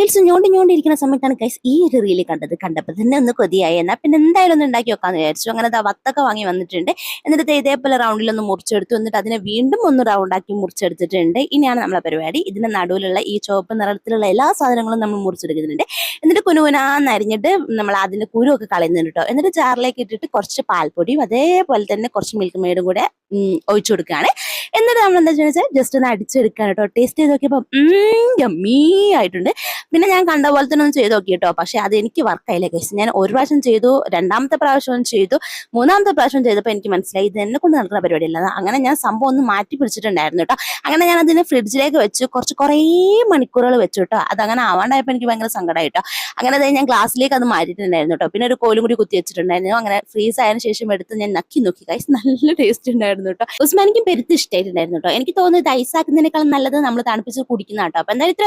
Reels ഞോണ്ടിരിക്കുന്ന സമയത്താണ് guys ഈ ഒരു റീല് കണ്ടപ്പോൾ തന്നെ ഒന്ന് കൊതിയായി. എന്നാൽ പിന്നെ എന്തായാലും ഒന്ന് ഉണ്ടാക്കി വെക്കാന്ന് വിചാരിച്ചു. അങ്ങനെ വത്തക്ക വാങ്ങി വന്നിട്ടുണ്ട്. എന്നിട്ട് ഇതേപോലെ റൗണ്ടിലൊന്ന് മുറിച്ചെടുത്തു. എന്നിട്ട് അതിനെ വീണ്ടും ഒന്ന് റൗണ്ടാക്കി മുറിച്ചെടുത്തിട്ടുണ്ട്. ഇനിയാണ് നമ്മളെ പരിപാടി. ഇതിന്റെ നടുവിലുള്ള ഈ ചുവപ്പ് നിറത്തിലുള്ള എല്ലാ സാധനങ്ങളും നമ്മൾ മുറിച്ചെടുക്കുന്നുണ്ട്. എന്നിട്ട് കുനുകുനാന്ന് അരിഞ്ഞിട്ട് നമ്മൾ അതിന്റെ കുരുവൊക്കെ കളയുന്നുണ്ട് കേട്ടോ. എന്നിട്ട് ജാറിലേക്ക് ഇട്ടിട്ട് കുറച്ച് പാൽപ്പൊടിയും അതേപോലെ തന്നെ കുറച്ച് മിൽക്ക് മെയ്ഡും കൂടെ ഒഴിച്ചു കൊടുക്കുകയാണ്. എന്നിട്ട് നമ്മൾ എന്താ വെച്ചാൽ ജസ്റ്റ് ഒന്ന് അടിച്ചെടുക്കുകയാണ് കേട്ടോ. ടേസ്റ്റ് ചെയ്ത് നോക്കിയപ്പോൾ യമ്മീ ആയിട്ടുണ്ട്. പിന്നെ ഞാൻ കണ്ട പോലെ തന്നെ ഒന്ന് ചെയ്ത് നോക്കി കേട്ടോ. പക്ഷെ അത് എനിക്ക് വർക്കായില്ല ഗൈസ്. ഞാൻ ഒരു പ്രാവശ്യം ചെയ്തു, രണ്ടാമത്തെ പ്രാവശ്യം ചെയ്തു, മൂന്നാമത്തെ പ്രാവശ്യം ചെയ്തപ്പോൾ എനിക്ക് മനസ്സിലായി ഇത് എന്നെ കൊണ്ട് നടക്കുന്ന പരിപാടിയല്ല. അങ്ങനെ ഞാൻ സംഭവം ഒന്ന് മാറ്റി പിടിച്ചിട്ടുണ്ടായിരുന്നു കേട്ടോ. അങ്ങനെ ഞാൻ അതിനെ ഫ്രിഡ്ജിലേക്ക് വെച്ചു, കുറേ മണിക്കൂറുകൾ വെച്ചു കേട്ടോ. അതങ്ങനെ ആവാണ്ടായപ്പോൾ എനിക്ക് ഭയങ്കര സങ്കടമായി കേട്ടോ. അങ്ങനെ ഞാൻ ഗ്ലാസ്സിലേക്ക് അത് മാറ്റിയിട്ടുണ്ടായിരുന്നു കേട്ടോ. പിന്നെ ഒരു കോലും കൂടി കുത്തി വെച്ചിട്ടുണ്ടായിരുന്നു. അങ്ങനെ ഫ്രീസ് ആയതിനു ശേഷം എടുത്ത് ഞാൻ നക്കി നോക്കി ഗൈസ്, നല്ല ടേസ്റ്റ് ഉണ്ടായിരുന്നു കേട്ടോ. ഉസ്മാനിക്കും പെരുത്ത് ഇഷ്ടമായിട്ടുണ്ടായിരുന്നു കേട്ടോ. എനിക്ക് തോന്നുന്നത് ഐസാക്കുന്നതിനേക്കാളും നല്ലത് നമ്മൾ തണുപ്പിച്ച് കുടിക്കുന്ന കേട്ടോ. അപ്പൊ എന്തായാലും ഇത്ര